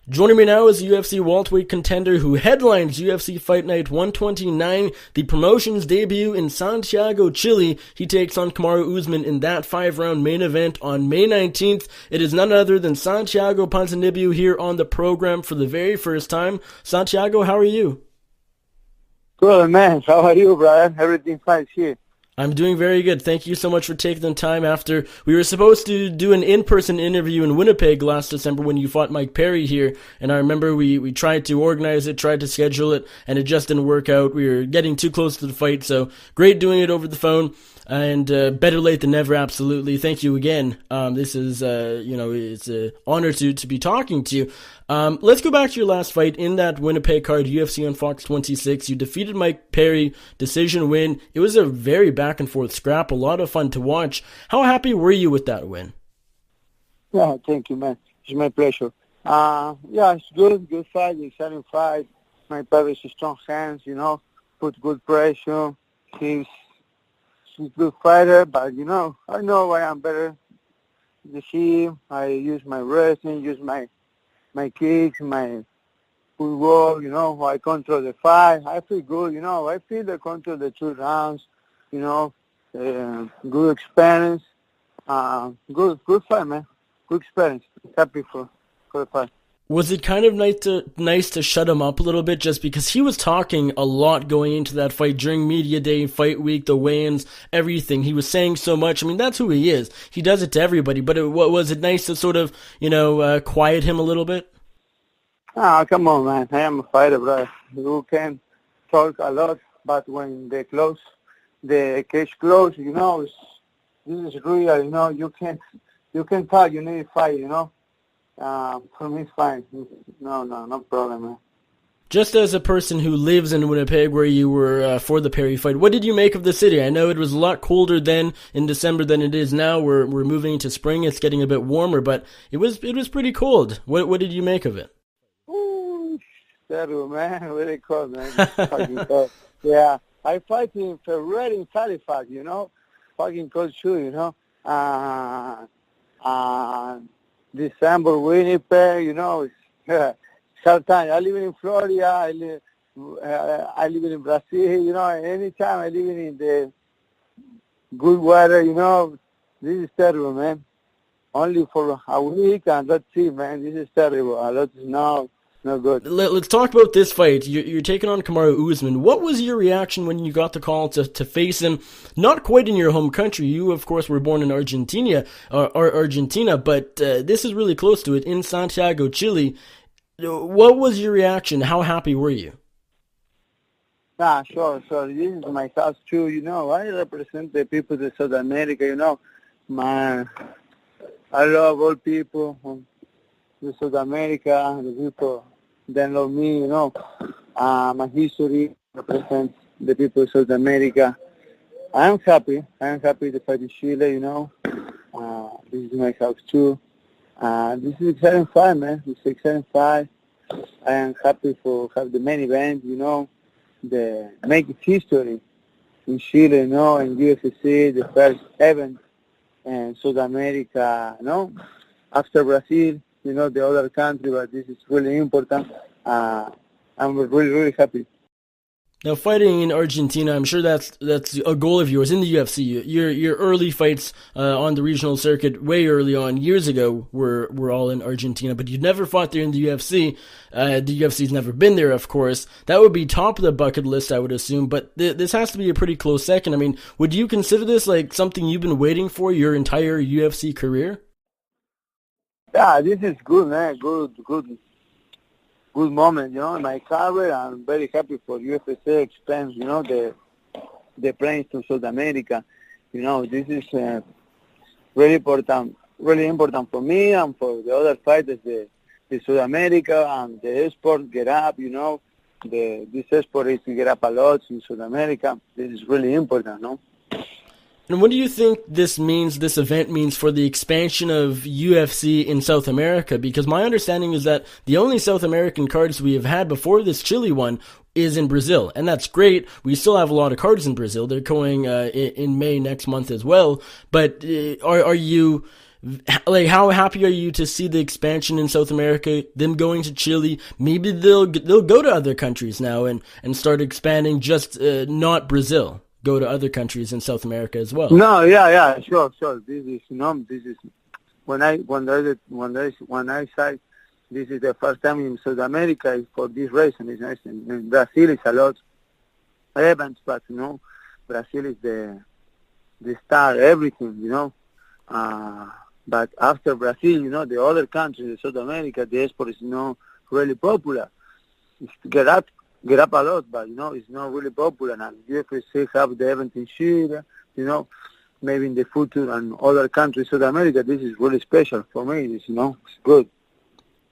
Joining me now is UFC welterweight contender who headlines UFC Fight Night 129, the promotion's debut in Santiago, Chile. He takes on Kamaru Usman in that 5-round main event on May 19th. It is none other than Santiago Ponzinibbio here on the program for the very first time. Santiago, how are you? Good, man. How are you, Brian? Everything fine here. I'm doing very good. Thank you so much for taking the time after we were supposed to do an in-person interview in Winnipeg last December when you fought Mike Perry here. And I remember we tried to organize it, tried to schedule it, and it just didn't work out. We were getting too close to the fight, so great doing it over the phone. And better late than never, absolutely. Thank you again. This is, it's an honor to be talking to you. Let's go back to your last fight in that Winnipeg card, UFC on Fox 26. You defeated Mike Perry, decision win. It was a very back-and-forth scrap, a lot of fun to watch. How happy were you with that win? Yeah, thank you, man. It's my pleasure. It's good fight, exciting fight. Mike Perry's strong hands, put good pressure. He's a good fighter, but, I know I am better than him. I use my wrestling, use my kicks, my football, I control the fight. I feel good, I feel I control the 2 rounds, good experience. Good fight, man. Good experience. Happy for the fight. Was it kind of nice to shut him up a little bit just because he was talking a lot going into that fight during media day, fight week, the weigh-ins, everything. He was saying so much. I mean, that's who he is. He does it to everybody. But was it nice to sort of, quiet him a little bit? Come on, man. I am a fighter, bro. You can talk a lot, but when the cage close, this is real, you can talk, you need to fight, For me, it's fine. No problem, man. Just as a person who lives in Winnipeg where you were for the Perry fight, what did you make of the city? I know it was a lot colder then in December than it is now. We're moving into spring. It's getting a bit warmer, but it was pretty cold. What did you make of it? Ooh, terrible, man. Very cold, man. Fucking cold. Yeah, I fight in February in Halifax, fucking cold too, December, Winnipeg, it's hard time. I live in Florida, I live in Brazil, anytime I live in the good weather, this is terrible, man. Only for a week and that's it, man. This is terrible. A lot of snow, no good. Let's talk about this fight. You're taking on Kamaru Usman. What was your reaction when you got the call to face him? Not quite in your home country. You, of course, were born in Argentina, but this is really close to it, in Santiago, Chile. What was your reaction? How happy were you? Sure. So this is my house too, I represent the people of South America, I love all people in South America, the people that love me, my history represents the people of South America. I'm happy to fight in Chile, this is my house too. This is exciting fight, man. It's exciting fight. I am happy for have the main event, the make history in Chile, in UFC, the first event in South America, after Brazil, the other country, but this is really important. I'm really, really happy. Now, fighting in Argentina, I'm sure that's a goal of yours in the UFC. Your early fights on the regional circuit, way early on, years ago, were all in Argentina, but you've never fought there in the UFC. The UFC's never been there, of course. That would be top of the bucket list, I would assume, but this has to be a pretty close second. I mean, would you consider this like something you've been waiting for your entire UFC career? Yeah, this is good, man. Good moment, in my career. I'm very happy for UFC expand, the planes to South America. This is really important for me and for the other fighters, the South America and the sport get up, this sport is to get up a lot in South America. This is really important, no? And what do you think this event means for the expansion of UFC in South America? Because my understanding is that the only South American cards we have had before this Chile one is in Brazil. And that's great. We still have a lot of cards in Brazil. They're going in May next month as well. But are you like, how happy are you to see the expansion in South America, them going to Chile? Maybe they'll go to other countries now and start expanding, just not Brazil. Go to other countries in South America as well. No, yeah, sure. This is when I say this is the first time in South America is for this reason. In Brazil is a lot events, but Brazil is the star, everything, But after Brazil, the other countries in South America, the sport is not really popular. It's get up a lot, but it's not really popular. And UFC have the event in Chile, maybe in the future and other countries in South America. This is really special for me. It's good.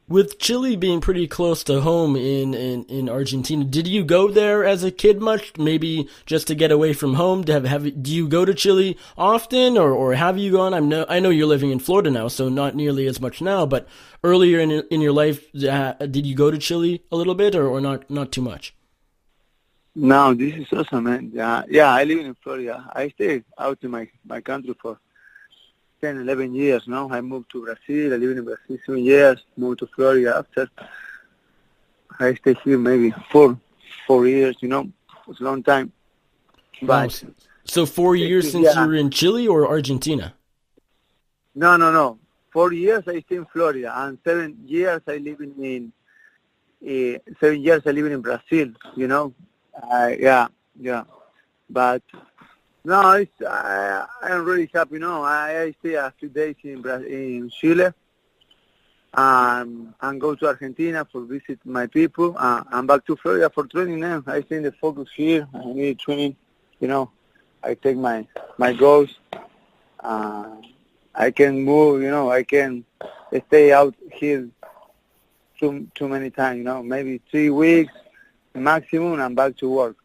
With Chile being pretty close to home in Argentina, did you go there as a kid much? Maybe just to get away from home? Do you go to Chile often, or have you gone? I know you're living in Florida now, so not nearly as much now. But earlier in your life, did you go to Chile a little bit, or not too much? No, this is awesome, man. Yeah, I live in Florida. I stay out in my country for 10, 11 years now. I moved to Brazil. I live in Brazil 7 years. Moved to Florida after. I stay here maybe 4 years. It's a long time. But so 4 years since you were in Chile or Argentina? No. 4 years I stay in Florida, and 7 years I live in 7 years I live in Brazil. Yeah. But no, I'm really happy. I stay a few days in Chile, and go to Argentina for visit my people. I'm back to Florida for training now. I stay in the focus here. I need training. I take my goals. I can move. I can stay out here too many times. Maybe 3 weeks maximum. I'm back to work.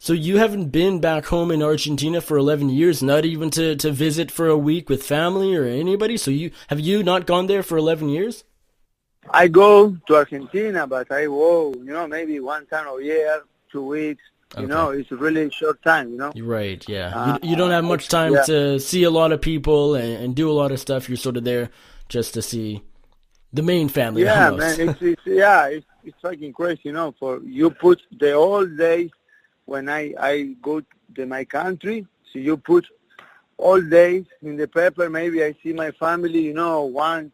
So you haven't been back home in Argentina for 11 years, not even to visit for a week with family or anybody? So have you not gone there for 11 years? I go to Argentina, but I go, maybe one time a year, 2 weeks. Okay. It's a really short time, You're right, yeah. You don't have much time to see a lot of people and do a lot of stuff. You're sort of there just to see the main family. Yeah, almost. Man, it's fucking crazy, for you put the old days when I go to my country, so you put all days in the paper. Maybe I see my family, 1,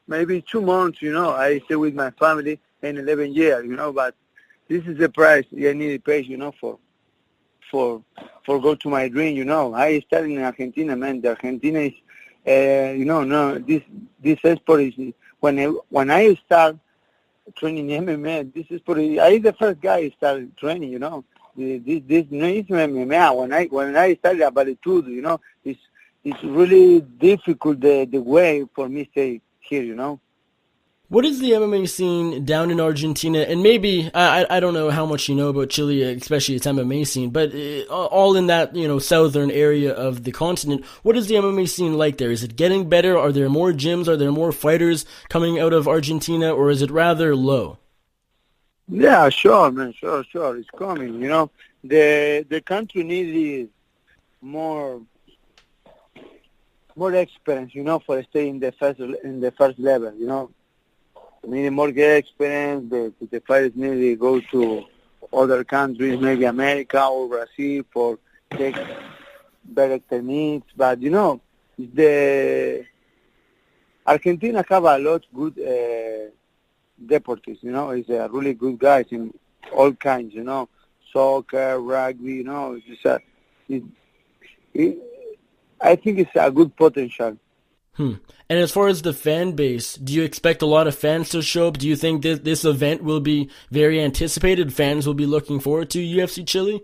maybe 2 months, I stay with my family in 11 years, but this is the price I need to pay, for go to my dream, I started in Argentina, man. The Argentina is, no, this sport is, when I start training MMA, this is I the first guy started training, This no is MMA. When I started about it too, it's really difficult the way for me to stay here, What is the MMA scene down in Argentina? And maybe, I don't know how much you know about Chile, especially its MMA scene, but all in that, southern area of the continent, what is the MMA scene like there? Is it getting better? Are there more gyms? Are there more fighters coming out of Argentina? Or is it rather low? Yeah, sure, man. Sure. It's coming, The country needs more experience, for staying in the first level, Need more experience. The fighters need to go to other countries, maybe America or Brazil, for take better techniques. But the Argentina have a lot good deportists. It's a really good guys in all kinds. Soccer, rugby. I think it's a good potential. And as far as the fan base, do you expect a lot of fans to show up? Do you think that this event will be very anticipated? Fans will be looking forward to UFC Chile?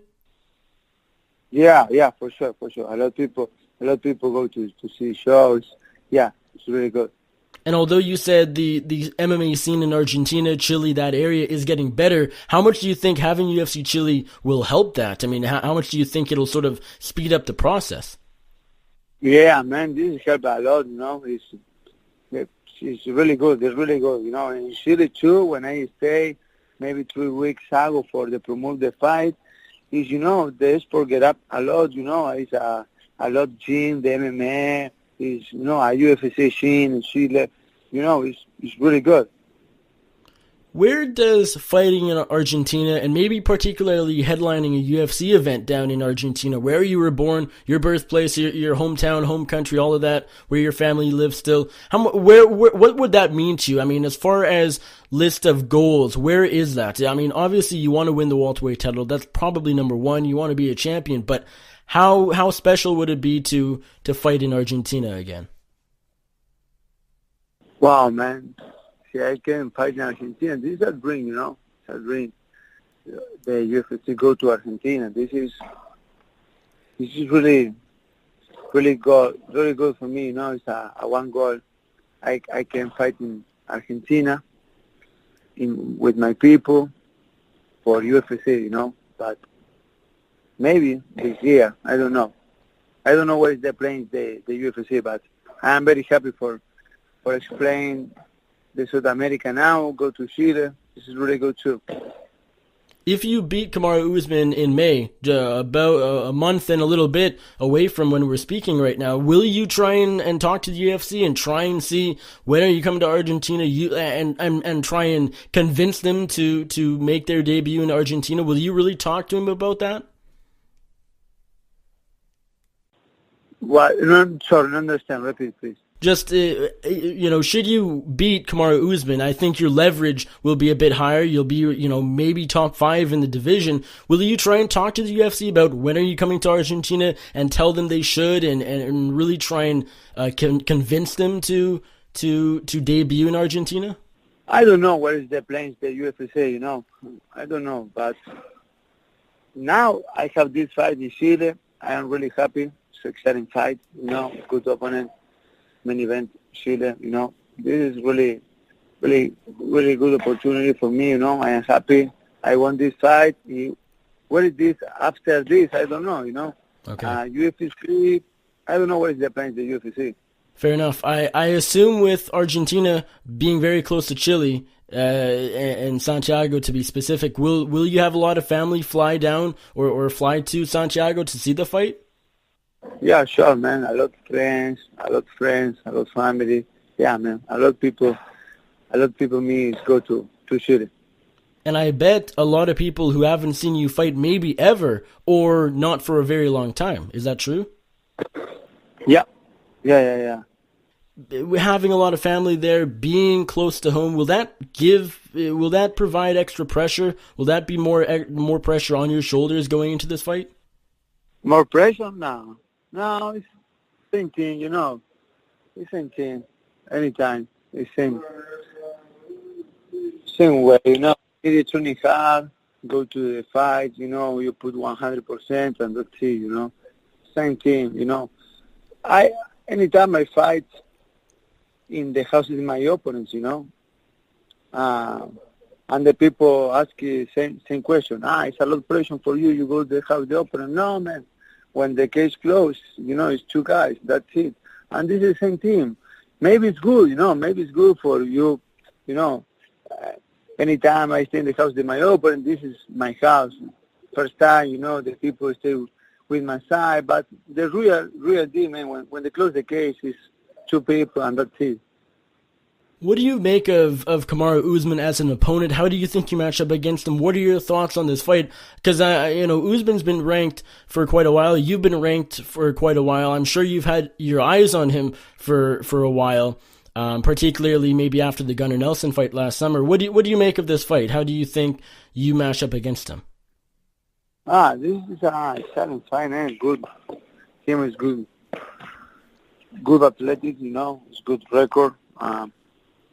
Yeah, for sure. A lot of people go to see shows. Yeah, it's really good. And although you said the MMA scene in Argentina, Chile, that area is getting better, how much do you think having UFC Chile will help that? I mean, how much do you think it'll sort of speed up the process? Yeah, man, this helps a lot, It's really good. It's really good, In Chile, too, when I stay maybe 3 weeks ago for the promote the fight, the sport get up a lot, It's a lot gym, the MMA, is, a UFC Chile, it's really good. Where does fighting in Argentina, and maybe particularly headlining a UFC event down in Argentina, where you were born, your birthplace, your hometown, home country, all of that, where your family lives still, what would that mean to you? I mean, as far as list of goals, where is that? I mean, obviously you want to win the welterweight title. That's probably number one. You want to be a champion, but how special would it be to fight in Argentina again? Wow, man. I can fight in Argentina. This is a dream, It's a dream. The UFC go to Argentina. This is really, really good, very good for me. It's a one goal. I can fight in Argentina, with my people for UFC, But maybe this year, I don't know. I don't know what is the plans the UFC, but I am very happy for explain the South America now, go to Chile. This is really good too. If you beat Kamaru Usman in May, about a month and a little bit away from when we're speaking right now, will you try and talk to the UFC and try and see when are you coming to Argentina and try and convince them to make their debut in Argentina? Will you really talk to him about that? What? No, sorry, don't understand. Repeat, please. Just, should you beat Kamaru Usman, I think your leverage will be a bit higher. You'll be, maybe top 5 in the division. Will you try and talk to the UFC about when are you coming to Argentina and tell them they should and really try and convince them to debut in Argentina? I don't know what is the plans the UFC, I don't know. But now I have this fight in Chile. I am really happy. It's an exciting fight, good opponent. Main event Chile, this is really, really, really good opportunity for me, I am happy. I won this fight. What is this after this? I don't know, Okay. UFC, I don't know what is the plan of the UFC. Fair enough. I assume with Argentina being very close to Chile, and Santiago to be specific, will you have a lot of family fly down or fly to Santiago to see the fight? Yeah, sure, man. A lot of friends, a lot of family. Yeah, man. A lot of people me go to Chile. And I bet a lot of people who haven't seen you fight maybe ever or not for a very long time. Is that true? Yeah. Having a lot of family there, being close to home, will that provide extra pressure? Will that be more pressure on your shoulders going into this fight? More pressure? No, it's same thing, It's same thing. Anytime. It's same way, It's training hard, go to the fight, you put 100% and that's it, Same thing, Anytime I fight in the house with my opponents, and the people ask you same question. It's a lot of pressure for you. You go to the house with the opponent. No, man. When the cage closed, it's 2 guys. That's it. And this is the same team. Maybe it's good, Maybe it's good for you, anytime I stay in the house with my opponent, this is my house. First time, the people stay with my side. But the real deal, man, when they close the cage, is 2 people and that's it. What do you make of Kamaru Usman as an opponent? How do you think you match up against him? What are your thoughts on this fight? Because Usman's been ranked for quite a while. You've been ranked for quite a while. I'm sure you've had your eyes on him for a while, particularly maybe after the Gunnar Nelson fight last summer. What do you make of this fight? How do you think you match up against him? This is a exciting fight, man. Good. Him is good. Good athletic, It's good record.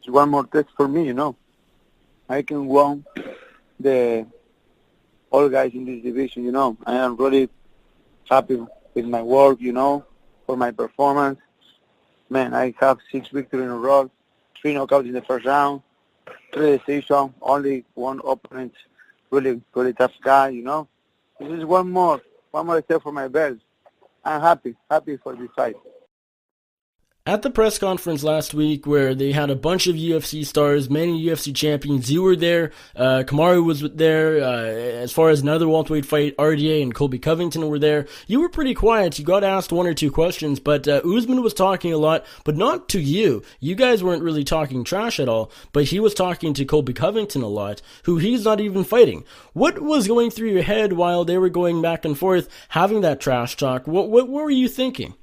It's one more test for me, I can win all guys in this division, I am really happy with my work, for my performance. Man, I have 6 victories in a row, 3 knockouts in the first round, 3 decisions, only 1 opponent, really, really tough guy, This is one more step for my belt. I'm happy for this fight. At the press conference last week where they had a bunch of UFC stars, many UFC champions, you were there, Kamaru was there, as far as another welterweight fight, RDA and Colby Covington were there. You were pretty quiet, you got asked one or two questions, but Usman was talking a lot, but not to you. You guys weren't really talking trash at all, but he was talking to Colby Covington a lot, who he's not even fighting. What was going through your head while they were going back and forth, having that trash talk? What were you thinking?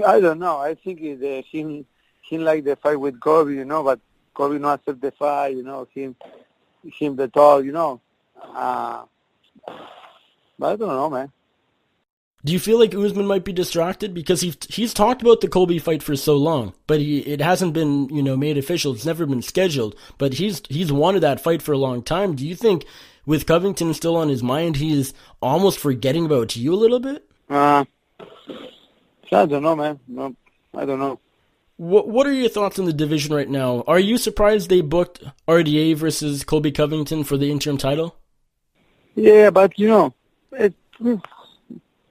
I don't know. I think he like the fight with Kobe, but Kobe not accept the fight, him the tall, but I don't know, man. Do you feel like Usman might be distracted? Because he's talked about the Colby fight for so long, but it hasn't been, made official. It's never been scheduled, but he's wanted that fight for a long time. Do you think with Covington still on his mind, he is almost forgetting about you a little bit? I don't know, man. No, I don't know. What are your thoughts on the division right now? Are you surprised they booked RDA versus Colby Covington for the interim title? Yeah, but it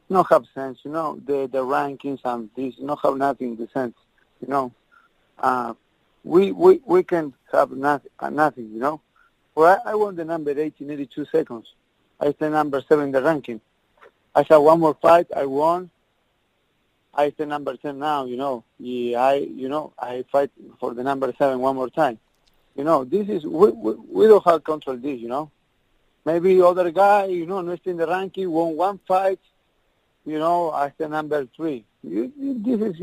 not have sense. The rankings and this not have nothing the sense. We can have nothing. Well, I won the number 8 in 82 seconds. I stay number 7 in the ranking. I have one more fight. I won. I stay number 10 now, I fight for the number 7 one more time. This is, we don't have control this, Maybe other guy, not in the ranking, won one fight, I stay number 3. This is,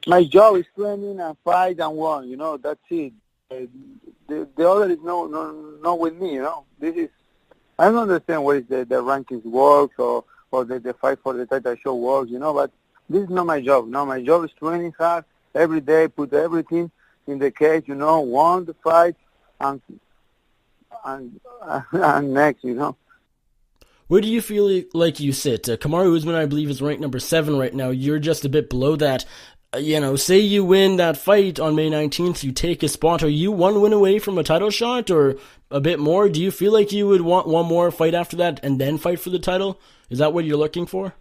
my job is training and fight and won, that's it. The other is no with me, This is, I don't understand what is the rankings works or the fight for the title show works, but this is not my job. No, my job is training hard every day, put everything in the cage, won the fight, and next, Where do you feel like you sit? Kamaru Usman, I believe, is ranked number 7 right now. You're just a bit below that. Say you win that fight on May 19th, you take a spot. Are you one win away from a title shot or a bit more? Do you feel like you would want one more fight after that and then fight for the title? Is that what you're looking for?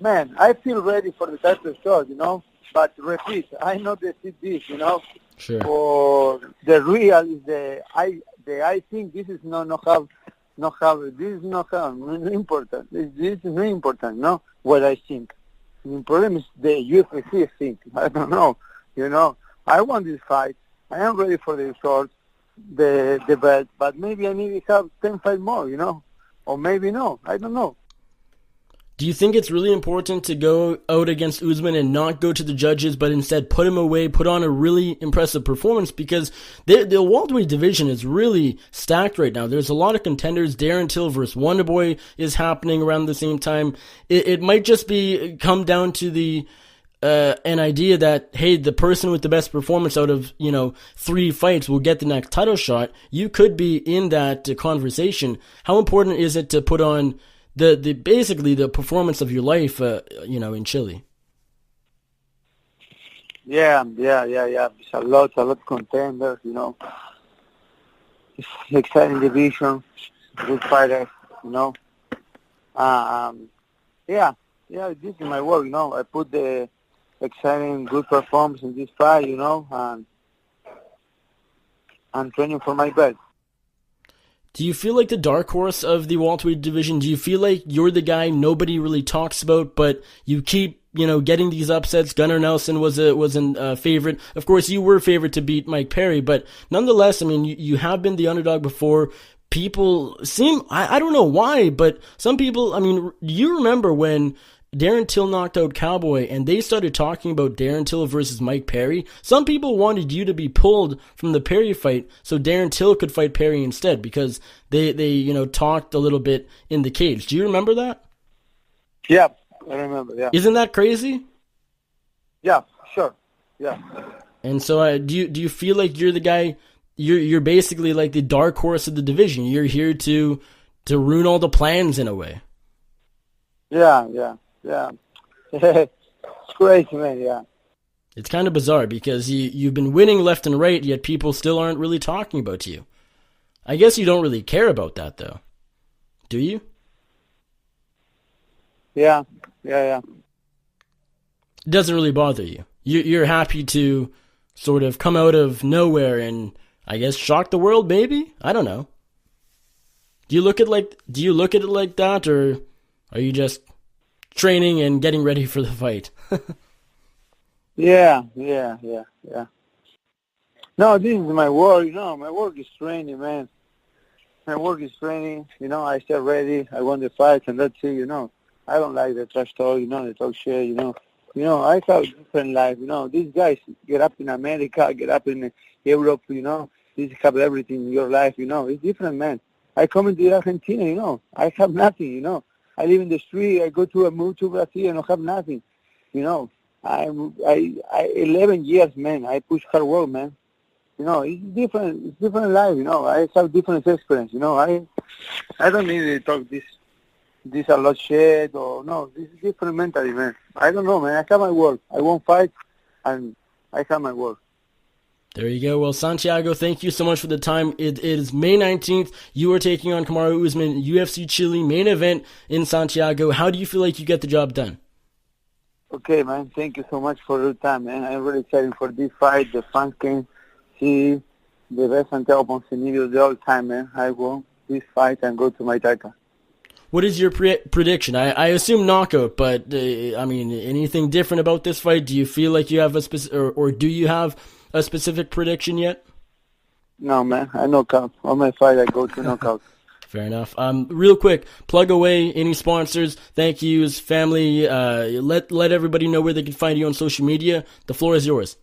Man, I feel ready for the title shot, but repeat, I know this, Sure. For the real is I think this is not this is not important. This is not important, what I think. The problem is the UFC thing. I don't know. I want this fight. I am ready for the short, the belt, but maybe I need to have 10 fights more, or maybe no. I don't know. Do you think it's really important to go out against Usman and not go to the judges, but instead put him away, put on a really impressive performance? Because the welterweight division is really stacked right now. There's a lot of contenders. Darren Till versus Wonderboy is happening around the same time. It might just come down to the an idea that, hey, the person with the best performance out of 3 fights will get the next title shot. You could be in that conversation. How important is it to put on basically the performance of your life, in Chile? Yeah. It's a lot of contenders, It's exciting division, good fighters, Yeah, this is my work, I put the exciting, good performance in this fight, and I'm training for my belt. Do you feel like the dark horse of the welterweight division? Do you feel like you're the guy nobody really talks about, but you keep, getting these upsets? Gunnar Nelson was a favorite. Of course, you were favored to beat Mike Perry, but nonetheless, I mean, you have been the underdog before. People seem, I don't know why, but some people, I mean, you remember when Darren Till knocked out Cowboy, and they started talking about Darren Till versus Mike Perry. Some people wanted you to be pulled from the Perry fight so Darren Till could fight Perry instead, because they talked a little bit in the cage. Do you remember that? Yeah, I remember. Yeah. Isn't that crazy? Yeah, sure. Yeah. And so, do you feel like you're the guy? You're basically like the dark horse of the division. You're here to ruin all the plans in a way. Yeah. It's crazy, man, yeah. It's kind of bizarre because you've been winning left and right, yet people still aren't really talking about you. I guess you don't really care about that, though. Do you? Yeah. It doesn't really bother you. You're happy to sort of come out of nowhere and, I guess, shock the world, maybe? I don't know. Do you look at it like that, or are you just training and getting ready for the fight? Yeah. No, this is my work, my work is training, man. My work is training, I stay ready, I want the fight, and that's it, I don't like the trash talk, the talk shit, I have a different life, These guys get up in America, get up in Europe, these have everything in your life, It's different, man. I come into Argentina, I have nothing, I live in the street, I move to Brazil, and I have nothing, I 11 years, man. I push hard work, man. It's different life, I have different experience, I don't need to talk this a lot shit or no, this is different mentally, man. I don't know, man. I have my work. I won't fight, and I have my work. There you go. Well, Santiago, thank you so much for the time. It is May 19th. You are taking on Kamaru Usman, UFC Chile main event in Santiago. How do you feel like you get the job done? Okay, man. Thank you so much for your time, man. I'm really excited for this fight. The fans can see the best Santiago Ponzinibbio the whole time, man. I won this fight and go to my title. What is your prediction? I assume knockout, but anything different about this fight? Do you feel like you have or do you have a specific prediction yet? No, man. I knockout. On my fight, I go to knockout. Fair enough. Real quick, plug away any sponsors, thank yous, family. Let everybody know where they can find you on social media. The floor is yours.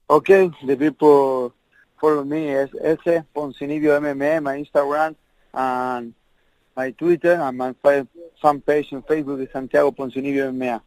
Okay, the people follow me as Ponzinibbio MMA, my Instagram, and my Twitter, and my fan page on Facebook is Santiago Ponzinibbio MMA.